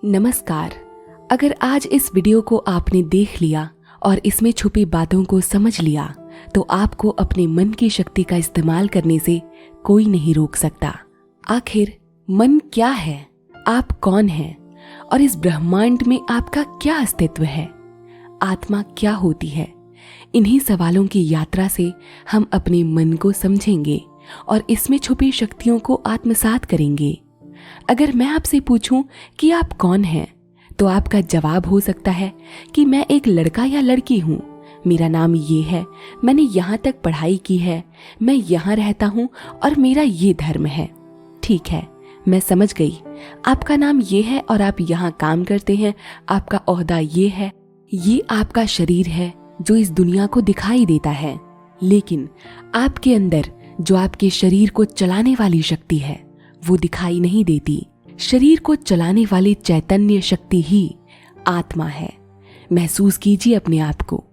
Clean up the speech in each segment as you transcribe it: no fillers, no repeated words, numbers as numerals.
नमस्कार। अगर आज इस वीडियो को आपने देख लिया और इसमें छुपी बातों को समझ लिया तो आपको अपने मन की शक्ति का इस्तेमाल करने से कोई नहीं रोक सकता। आखिर मन क्या है, आप कौन हैं और इस ब्रह्मांड में आपका क्या अस्तित्व है? आत्मा क्या होती है? इन्हीं सवालों की यात्रा से हम अपने मन को समझेंगे और इसमें छुपी शक्तियों को आत्मसात करेंगे। अगर मैं आपसे पूछूं कि आप कौन हैं, तो आपका जवाब हो सकता है कि मैं एक लड़का या लड़की हूं, मेरा नाम ये है, मैंने यहाँ तक पढ़ाई की है, मैं यहाँ रहता हूँ और मेरा ये धर्म है। ठीक है, मैं समझ गई, आपका नाम ये है और आप यहाँ काम करते हैं, आपका ओहदा ये है, ये आपका शरीर है जो इस दुनिया को दिखाई देता है। लेकिन आपके अंदर जो आपके शरीर को चलाने वाली शक्ति है वो दिखाई नहीं देती। शरीर को चलाने वाली चैतन्य शक्ति ही आत्मा है। महसूस कीजिए अपने आप को,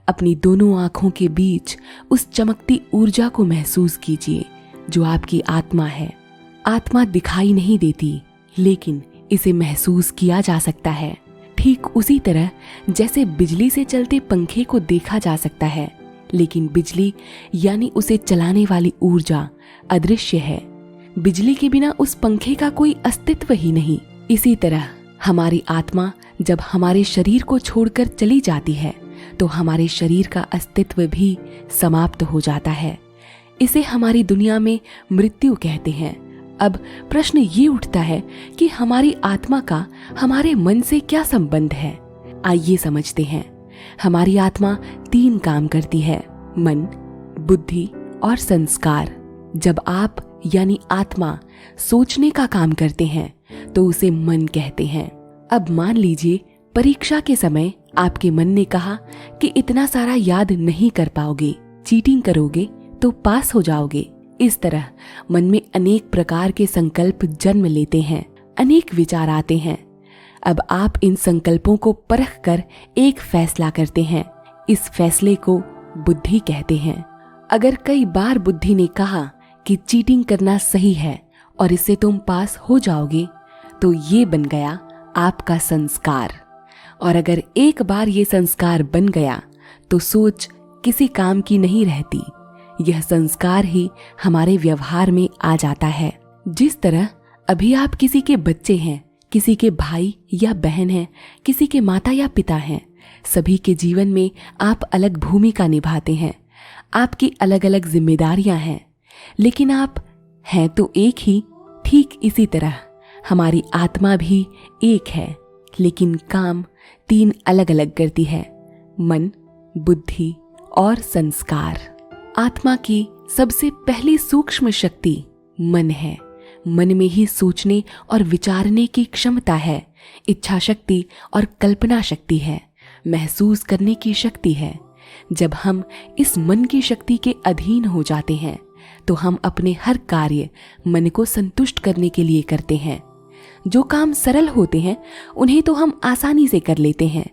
अपनी दोनों आंखों के बीच उस चमकती ऊर्जा को महसूस कीजिए जो आपकी आत्मा है। आत्मा दिखाई नहीं देती, लेकिन इसे महसूस किया जा सकता है। ठीक उसी तरह जैसे बिजली से चलते पंखे को देखा जा सकता है, लेकिन बिजली यानी उसे चलाने वाली ऊर्जा अदृश्य है। बिजली के बिना उस पंखे का कोई अस्तित्व ही नहीं। इसी तरह हमारी आत्मा जब हमारे शरीर को छोड़कर चली जाती है तो हमारे शरीर का अस्तित्व भी समाप्त हो जाता है। इसे हमारी दुनिया में मृत्यु कहते हैं। अब प्रश्न ये उठता है कि हमारी आत्मा का हमारे मन से क्या संबंध है? आइए समझते हैं। हमारी आत्मा 3 काम करती है, मन, बुद्धि और संस्कार। जब आप यानी आत्मा सोचने का काम करते हैं तो उसे मन कहते हैं। अब मान लीजिए परीक्षा के समय आपके मन ने कहा कि इतना सारा याद नहीं कर पाओगे, चीटिंग करोगे तो पास हो जाओगे। इस तरह मन में अनेक प्रकार के संकल्प जन्म लेते हैं, अनेक विचार आते हैं। अब आप इन संकल्पों को परख कर एक फैसला करते हैं। इस फैसले को बुद्धि कहते हैं। अगर कई बार बुद्धि ने कहा कि चीटिंग करना सही है और इससे तुम पास हो जाओगे, तो ये बन गया आपका संस्कार। और अगर एक बार ये संस्कार बन गया तो सोच किसी काम की नहीं रहती। यह संस्कार ही हमारे व्यवहार में आ जाता है। जिस तरह अभी आप किसी के बच्चे हैं, किसी के भाई या बहन हैं, किसी के माता या पिता हैं, सभी के जीवन में आप अलग भूमिका निभाते हैं। आपकी अलग अलग जिम्मेदारियां हैं, लेकिन आप हैं तो एक ही। ठीक इसी तरह हमारी आत्मा भी एक है, लेकिन काम 3 अलग अलग करती है, मन, बुद्धि और संस्कार। आत्मा की सबसे पहली सूक्ष्म शक्ति मन है। मन में ही सोचने और विचारने की क्षमता है, इच्छा शक्ति और कल्पना शक्ति है, महसूस करने की शक्ति है। जब हम इस मन की शक्ति के अधीन हो जाते हैं तो हम अपने हर कार्य मन को संतुष्ट करने के लिए करते हैं। जो काम सरल होते हैं उन्हें तो हम आसानी से कर लेते हैं,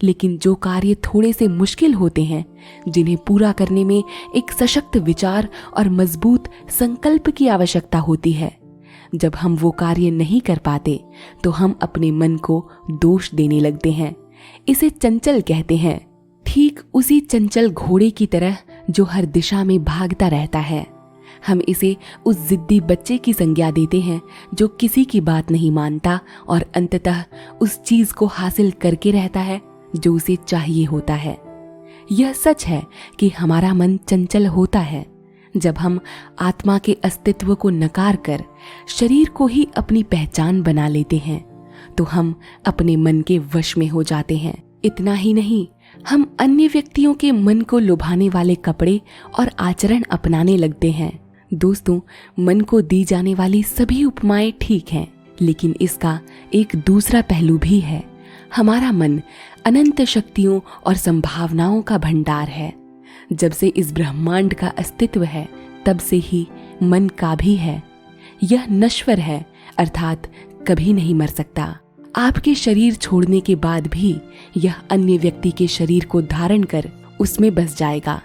लेकिन जो कार्य थोड़े से मुश्किल होते हैं, जिन्हें पूरा करने में एक सशक्त विचार और मजबूत संकल्प की आवश्यकता होती है, जब हम वो कार्य नहीं कर पाते तो हम अपने मन को दोष देने लगते हैं। इसे चंचल कहते हैं। ठीक उसी चंचल घोड़े की तरह जो हर दिशा में भागता रहता है। हम इसे उस जिद्दी बच्चे की संज्ञा देते हैं जो किसी की बात नहीं मानता और अंततः उस चीज को हासिल करके रहता है जो उसे चाहिए होता है। यह सच है कि हमारा मन चंचल होता है। जब हम आत्मा के अस्तित्व को नकार कर शरीर को ही अपनी पहचान बना लेते हैं तो हम अपने मन के वश में हो जाते हैं। इतना ही नहीं, हम अन्य व्यक्तियों के मन को लुभाने वाले कपड़े और आचरण अपनाने लगते हैं। दोस्तों, मन को दी जाने वाली सभी उपमाएं ठीक हैं, लेकिन इसका एक दूसरा पहलू भी है। हमारा मन अनंत शक्तियों और संभावनाओं का भंडार है। जब से इस ब्रह्मांड का अस्तित्व है तब से ही मन का भी है। यह नश्वर है, अर्थात कभी नहीं मर सकता। आपके शरीर छोड़ने के बाद भी यह अन्य व्यक्ति के शरीर को धारण कर उसमें बस जाएगा।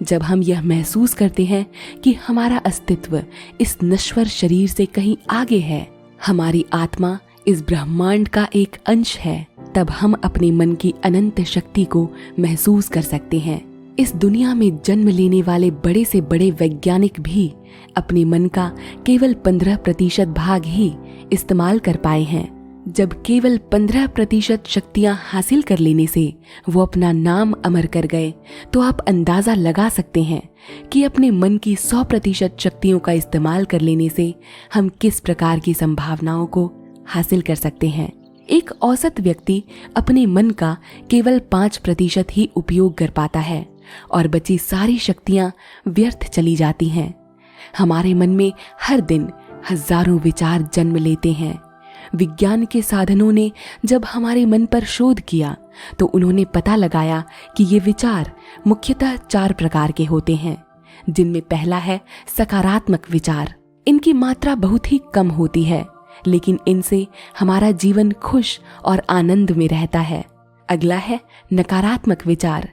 जब हम यह महसूस करते हैं कि हमारा अस्तित्व इस नश्वर शरीर से कहीं आगे है, हमारी आत्मा इस ब्रह्मांड का एक अंश है, तब हम अपने मन की अनंत शक्ति को महसूस कर सकते हैं। इस दुनिया में जन्म लेने वाले बड़े से बड़े वैज्ञानिक भी अपने मन का केवल 15% भाग ही इस्तेमाल कर पाए हैं। जब केवल 15% शक्तियां हासिल कर लेने से वो अपना नाम अमर कर गए, तो आप अंदाजा लगा सकते हैं कि अपने मन की 100% शक्तियों का इस्तेमाल कर लेने से हम किस प्रकार की संभावनाओं को हासिल कर सकते हैं। एक औसत व्यक्ति अपने मन का केवल 5% ही उपयोग कर पाता है और बची सारी शक्तियां व्यर्थ चली जाती हैं। हमारे मन में हर दिन हजारों विचार जन्म लेते हैं। विज्ञान के साधनों ने जब हमारे मन पर शोध किया तो उन्होंने पता लगाया कि ये विचार मुख्यतः 4 प्रकार के होते हैं, जिनमें पहला है सकारात्मक विचार। इनकी मात्रा बहुत ही कम होती है, लेकिन इनसे हमारा जीवन खुश और आनंद में रहता है। अगला है नकारात्मक विचार।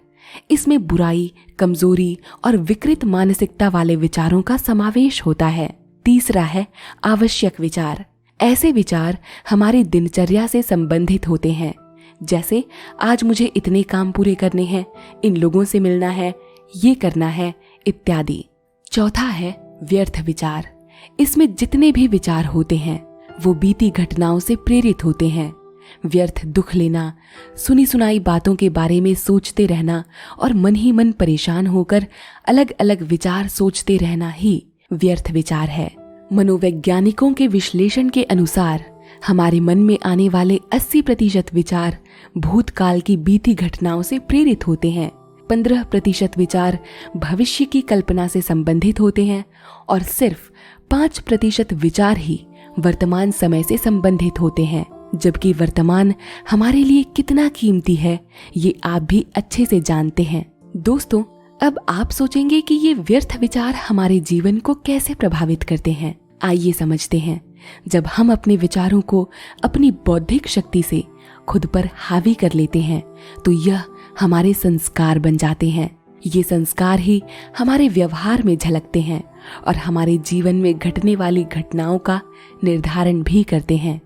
इसमें बुराई, कमजोरी और विकृत मानसिकता वाले विचारों का समावेश होता है। तीसरा है आवश्यक विचार। ऐसे विचार हमारी दिनचर्या से संबंधित होते हैं, जैसे आज मुझे इतने काम पूरे करने हैं, इन लोगों से मिलना है, ये करना है इत्यादि। चौथा है व्यर्थ विचार। इसमें जितने भी विचार होते हैं वो बीती घटनाओं से प्रेरित होते हैं। व्यर्थ दुख लेना, सुनी सुनाई बातों के बारे में सोचते रहना और मन ही मन परेशान होकर अलग अलग विचार सोचते रहना ही व्यर्थ विचार है। मनोवैज्ञानिकों के विश्लेषण के अनुसार हमारे मन में आने वाले 80% विचार भूतकाल की बीती घटनाओं से प्रेरित होते हैं, 15% विचार भविष्य की कल्पना से संबंधित होते हैं और सिर्फ 5% विचार ही वर्तमान समय से संबंधित होते हैं। जबकि वर्तमान हमारे लिए कितना कीमती है ये आप भी अच्छे से जानते हैं। दोस्तों, अब आप सोचेंगे कि ये व्यर्थ विचार हमारे जीवन को कैसे प्रभावित करते हैं। आइए समझते हैं। जब हम अपने विचारों को अपनी बौद्धिक शक्ति से खुद पर हावी कर लेते हैं तो यह हमारे संस्कार बन जाते हैं। ये संस्कार ही हमारे व्यवहार में झलकते हैं और हमारे जीवन में घटने वाली घटनाओं का निर्धारण भी करते हैं।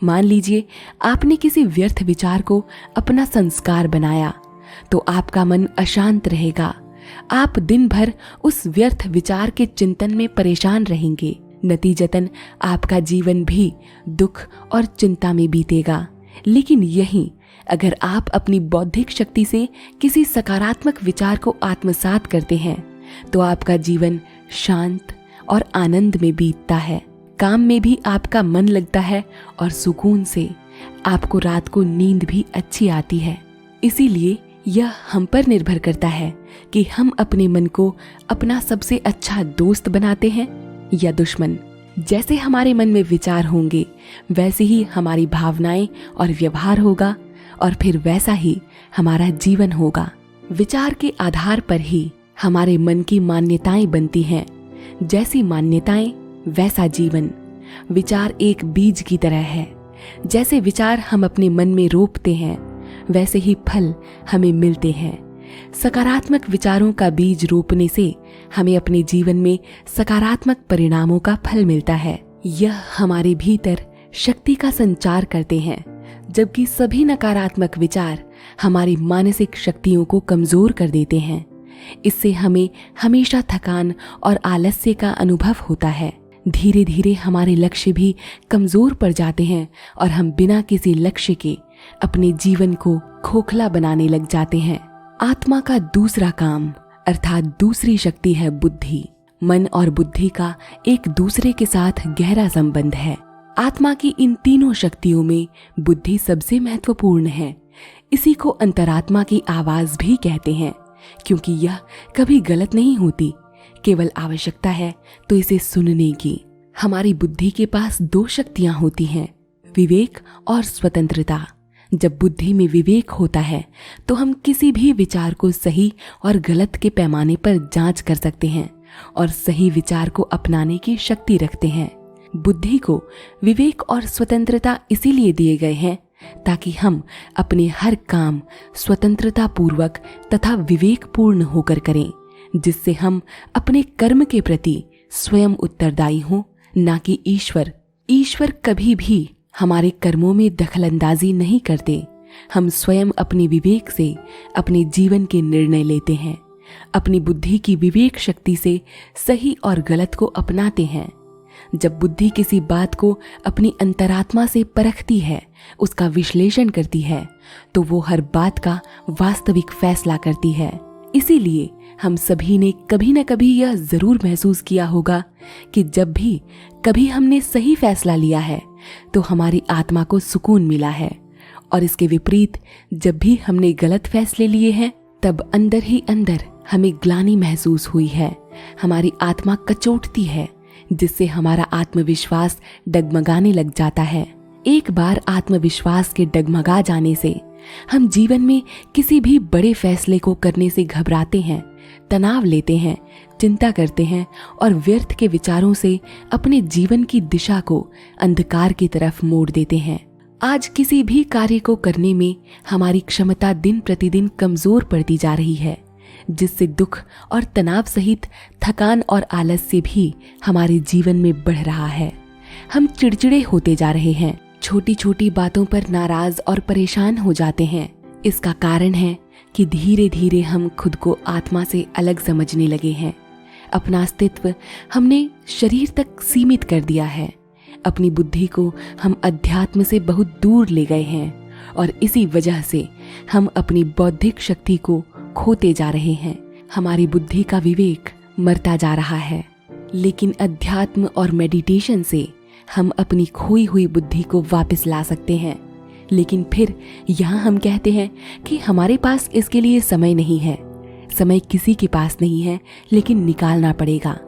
मान लीजिए आपने किसी व्यर्थ विचार को अपना संस्कार बनाया तो आपका मन अशांत रहेगा। आप दिन भर उस व्यर्थ विचार के चिंतन में परेशान रहेंगे। नतीजतन आपका जीवन भी दुख और चिंता में बीतेगा। लेकिन यहीं अगर आप अपनी बौद्धिक शक्ति से किसी सकारात्मक विचार को आत्मसात करते हैं तो आपका जीवन शांत और आनंद में बीतता है। काम में भी आपका मन लगता है और सुकून से आपको रात को नींद भी अच्छी आती है। इसीलिए यह हम पर निर्भर करता है कि हम अपने मन को अपना सबसे अच्छा दोस्त बनाते हैं या दुश्मन। जैसे हमारे मन में विचार होंगे वैसे ही हमारी भावनाएं और व्यवहार होगा और फिर वैसा ही हमारा जीवन होगा। विचार के आधार पर ही हमारे मन की मान्यताएं बनती हैं। जैसी मान्यताएं वैसा जीवन। विचार एक बीज की तरह है। जैसे विचार हम अपने मन में रोपते हैं वैसे ही फल हमें मिलते हैं। सकारात्मक विचारों का बीज रोपने से हमें अपने जीवन में सकारात्मक परिणामों का फल मिलता है। यह हमारे भीतर शक्ति का संचार करते हैं, जबकि सभी नकारात्मक विचार हमारी मानसिक शक्तियों को कमजोर कर देते हैं। इससे हमें हमेशा थकान और आलस्य का अनुभव होता है। धीरे धीरे हमारे लक्ष्य भी कमजोर पड़ जाते हैं और हम बिना किसी लक्ष्य के अपने जीवन को खोखला बनाने लग जाते हैं। आत्मा का दूसरा काम अर्थात दूसरी शक्ति है बुद्धि। मन और बुद्धि का एक दूसरे के साथ गहरा संबंध है। आत्मा की इन तीनों शक्तियों में बुद्धि सबसे महत्वपूर्ण है। इसी को अंतरात्मा की आवाज भी कहते हैं, क्योंकि यह कभी गलत नहीं होती, केवल आवश्यकता है तो इसे सुनने की। हमारी बुद्धि के पास 2 शक्तियां होती हैं, विवेक और स्वतंत्रता। जब बुद्धि में विवेक होता है तो हम किसी भी विचार को सही और गलत के पैमाने पर जांच कर सकते हैं और सही विचार को अपनाने की शक्ति रखते हैं। बुद्धि को विवेक और स्वतंत्रता इसीलिए दिए गए हैं ताकि हम अपने हर काम स्वतंत्रता पूर्वक तथा विवेकपूर्ण होकर करें, जिससे हम अपने कर्म के प्रति स्वयं उत्तरदायी हों, ना कि ईश्वर। ईश्वर कभी भी हमारे कर्मों में दखलंदाजी नहीं करते। हम स्वयं अपने विवेक से अपने जीवन के निर्णय लेते हैं, अपनी बुद्धि की विवेक शक्ति से सही और गलत को अपनाते हैं। जब बुद्धि किसी बात को अपनी अंतरात्मा से परखती है, उसका विश्लेषण करती है, तो वो हर बात का वास्तविक फैसला करती है। इसीलिए हम सभी ने कभी न कभी यह जरूर महसूस किया होगा कि जब भी कभी हमने सही फैसला लिया है तो हमारी आत्मा को सुकून मिला है, और इसके विपरीत जब भी हमने गलत फैसले लिए हैं तब अंदर ही अंदर हमें ग्लानि महसूस हुई है, हमारी आत्मा कचोटती है, जिससे हमारा आत्मविश्वास डगमगाने लग जाता है। एक बार आत्मविश्वास के डगमगा जाने से हम जीवन में किसी भी बड़े फैसले को करने से घबराते हैं, तनाव लेते हैं, चिंता करते हैं और व्यर्थ के विचारों से अपने जीवन की दिशा को अंधकार की तरफ मोड़ देते हैं। आज किसी भी कार्य को करने में हमारी क्षमता दिन प्रतिदिन कमजोर पड़ती जा रही है, जिससे दुख और तनाव सहित थकान और आलस्य भी हमारे जीवन में बढ़ रहा है। हम चिड़चिड़े होते जा रहे हैं, छोटी छोटी बातों पर नाराज और परेशान हो जाते हैं। इसका कारण है कि धीरे धीरे हम खुद को आत्मा से अलग समझने लगे हैं। अपना अस्तित्व हमने शरीर तक सीमित कर दिया है। अपनी बुद्धि को हम अध्यात्म से बहुत दूर ले गए हैं और इसी वजह से हम अपनी बौद्धिक शक्ति को खोते जा रहे हैं। हमारी बुद्धि का विवेक मरता जा रहा है। लेकिन अध्यात्म और मेडिटेशन से हम अपनी खोई हुई बुद्धि को वापस ला सकते हैं। लेकिन फिर यहाँ हम कहते हैं कि हमारे पास इसके लिए समय नहीं है। समय किसी के पास नहीं है, लेकिन निकालना पड़ेगा।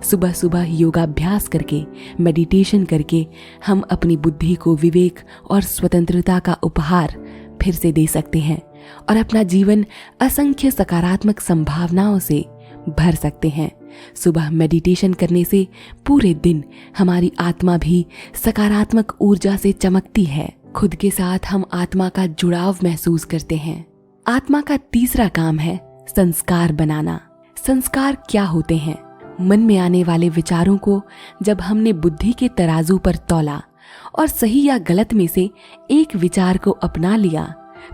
सुबह सुबह योगाभ्यास करके, मेडिटेशन करके हम अपनी बुद्धि को विवेक और स्वतंत्रता का उपहार फिर से दे सकते हैं और अपना जीवन असंख्य सकारात्मक संभावनाओं से भर सकते हैं। सुबह मेडिटेशन करने से पूरे दिन हमारी आत्मा भी सकारात्मक ऊर्जा से चमकती है। खुद के साथ हम आत्मा का जुड़ाव महसूस करते हैं। आत्मा का तीसरा काम है संस्कार बनाना। संस्कार क्या होते हैं? मन में आने वाले विचारों को जब हमने बुद्धि के तराजू पर तौला और सही या गलत में से एक विचार को अपना लिया,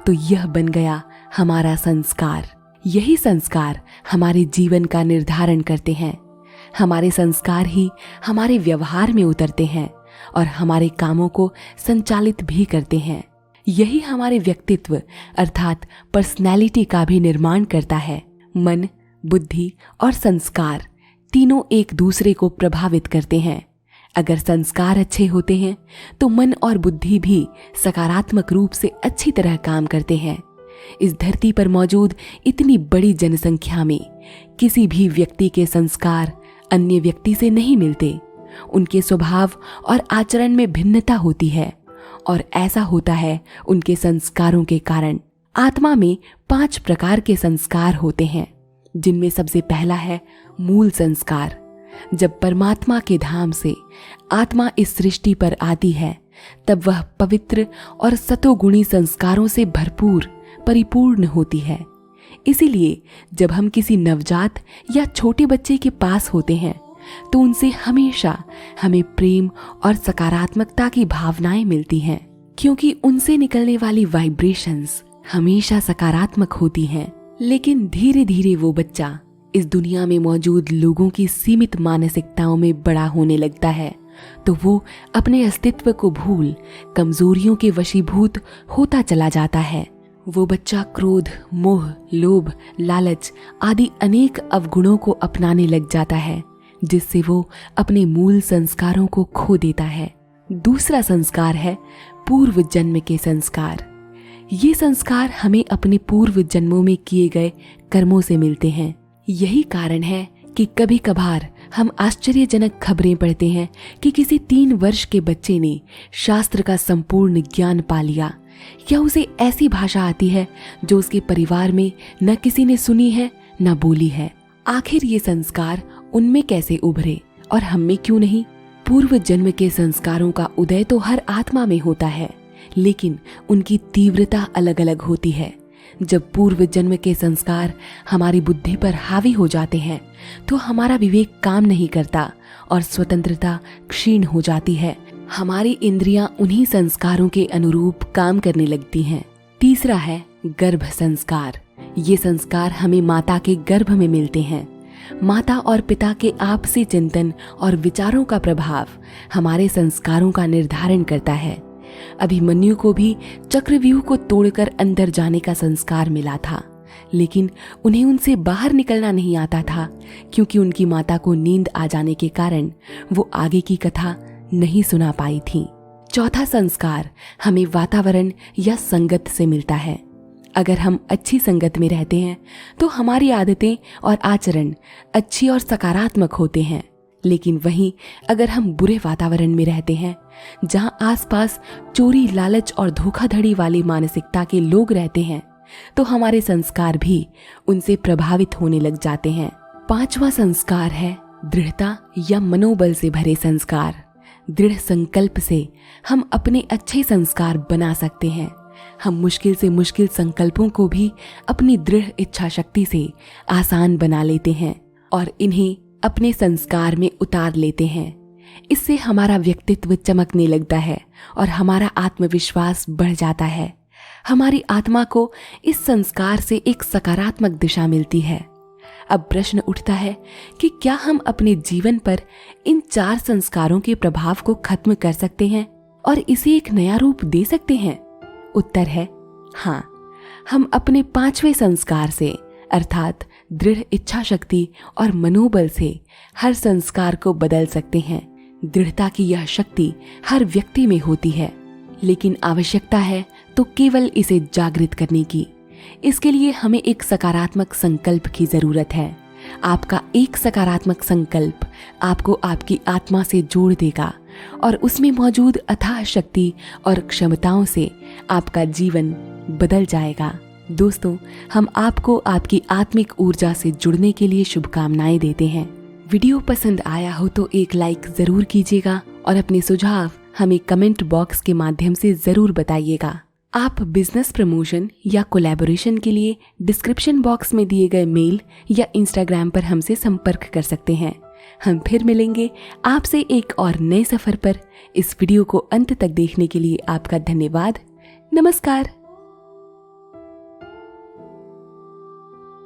तो यह बन गया हमारा संस्कार। यही संस्कार हमारे जीवन का निर्धारण करते हैं। हमारे संस्कार ही हमारे व्यवहार में उतरते हैं और हमारे कामों को संचालित भी करते हैं। यही हमारे व्यक्तित्व अर्थात पर्सनैलिटी का भी निर्माण करता है। मन, बुद्धि और संस्कार तीनों एक दूसरे को प्रभावित करते हैं। अगर संस्कार अच्छे होते हैं तो मन और बुद्धि भी सकारात्मक रूप से अच्छी तरह काम करते हैं। इस धरती पर मौजूद इतनी बड़ी जनसंख्या में किसी भी व्यक्ति के संस्कार अन्य व्यक्ति से नहीं मिलते। उनके स्वभाव और आचरण में भिन्नता होती है और ऐसा होता है उनके संस्कारों के कारण। आत्मा में 5 प्रकार के संस्कार होते हैं, जिनमें सबसे पहला है मूल संस्कार। जब परमात्मा के धाम से आत्मा इस सृष्टि पर आती है, तब वह पवित्र और सतोगुणी संस्कारों से भरपूर परिपूर्ण होती है। इसीलिए जब हम किसी नवजात या छोटे बच्चे के पास होते हैं तो उनसे हमेशा हमें प्रेम और सकारात्मकता की भावनाएं मिलती हैं, क्योंकि उनसे निकलने वाली वाइब्रेशंस हमेशा सकारात्मक होती हैं। लेकिन धीरे धीरे वो बच्चा इस दुनिया में मौजूद लोगों की सीमित मानसिकताओं में बड़ा होने लगता है, तो वो अपने अस्तित्व को भूल कमजोरियों के वशीभूत होता चला जाता है। वो बच्चा क्रोध, मोह, लोभ, लालच आदि अनेक अवगुणों को अपनाने लग जाता है, जिससे वो अपने मूल संस्कारों को खो देता है। दूसरा संस्कार है पूर्व जन्म के संस्कार। ये संस्कार हमें अपने पूर्व जन्मों में किए गए कर्मों से मिलते हैं। यही कारण है कि कभी कभार हम आश्चर्यजनक खबरें पढ़ते हैं कि किसी 3 वर्ष के बच्चे ने शास्त्र का संपूर्ण ज्ञान पा लिया, या उसे ऐसी भाषा आती है जो उसके परिवार में न किसी ने सुनी है न बोली है। आखिर ये संस्कार उनमें कैसे उभरे और हम में क्यों नहीं? पूर्व जन्म के संस्कारों का उदय तो हर आत्मा में होता है, लेकिन उनकी तीव्रता अलग अलग होती है। जब पूर्व जन्म के संस्कार हमारी बुद्धि पर हावी हो जाते हैं तो हमारा विवेक काम नहीं करता और स्वतंत्रता क्षीण हो जाती है। हमारी इंद्रियां उन्हीं संस्कारों के अनुरूप काम करने लगती हैं। तीसरा है गर्भ संस्कार। ये संस्कार हमें माता के गर्भ में मिलते हैं। माता और पिता के आपसी चिंतन और विचारों का प्रभाव हमारे संस्कारों का निर्धारण करता है। अभिमन्यु को भी चक्रव्यूह को तोड़कर अंदर जाने का संस्कार मिला था, लेकिन उन्हें उनसे बाहर निकलना नहीं आता था क्योंकि उनकी माता को नींद आ जाने के कारण वो आगे की कथा नहीं सुना पाई थी। चौथा संस्कार हमें वातावरण या संगत से मिलता है। अगर हम अच्छी संगत में रहते हैं तो हमारी आदतें और आचरण अच्छी और सकारात्मक होते हैं, लेकिन वहीं अगर हम बुरे वातावरण में रहते हैं जहां आसपास चोरी, लालच और धोखाधड़ी वाली मानसिकता के लोग रहते हैं तो हमारे संस्कार भी उनसे प्रभावित होने लग जाते हैं। पांचवा संस्कार है दृढ़ता या मनोबल से भरे संस्कार। दृढ़ संकल्प से हम अपने अच्छे संस्कार बना सकते हैं। हम मुश्किल से मुश्किल संकल्पों को भी अपनी दृढ़ इच्छा शक्ति से आसान बना लेते हैं और इन्हें अपने संस्कार में उतार लेते हैं। इससे हमारा व्यक्तित्व चमकने लगता है और हमारा आत्मविश्वास बढ़ जाता है। हमारी आत्मा को इस संस्कार से एक सकारात्मक दिशा मिलती है। अब प्रश्न उठता है कि क्या हम अपने जीवन पर इन 4 संस्कारों के प्रभाव को खत्म कर सकते हैं और इसे एक नया रूप दे सकते हैं? उत्तर है हाँ। हम अपने 5वें संस्कार से अर्थात दृढ़ इच्छा शक्ति और मनोबल से हर संस्कार को बदल सकते हैं। दृढ़ता की यह शक्ति हर व्यक्ति में होती है, लेकिन आवश्यकता है तो केवल इसे जागृत करने की। इसके लिए हमें एक सकारात्मक संकल्प की जरूरत है। आपका एक सकारात्मक संकल्प आपको आपकी आत्मा से जोड़ देगा और उसमें मौजूद अथाह शक्ति और क्षमताओं से आपका जीवन बदल जाएगा। दोस्तों, हम आपको आपकी आत्मिक ऊर्जा से जुड़ने के लिए शुभकामनाएं देते हैं। वीडियो पसंद आया हो तो एक लाइक जरूर कीजिएगा और अपने सुझाव हमें कमेंट बॉक्स के माध्यम से जरूर बताइएगा। आप बिजनेस प्रमोशन या कोलैबोरेशन के लिए डिस्क्रिप्शन बॉक्स में दिए गए मेल या इंस्टाग्राम पर हमसे संपर्क कर सकते हैं। हम फिर मिलेंगे आपसे एक और नए सफर पर। इस वीडियो को अंत तक देखने के लिए आपका धन्यवाद। नमस्कार।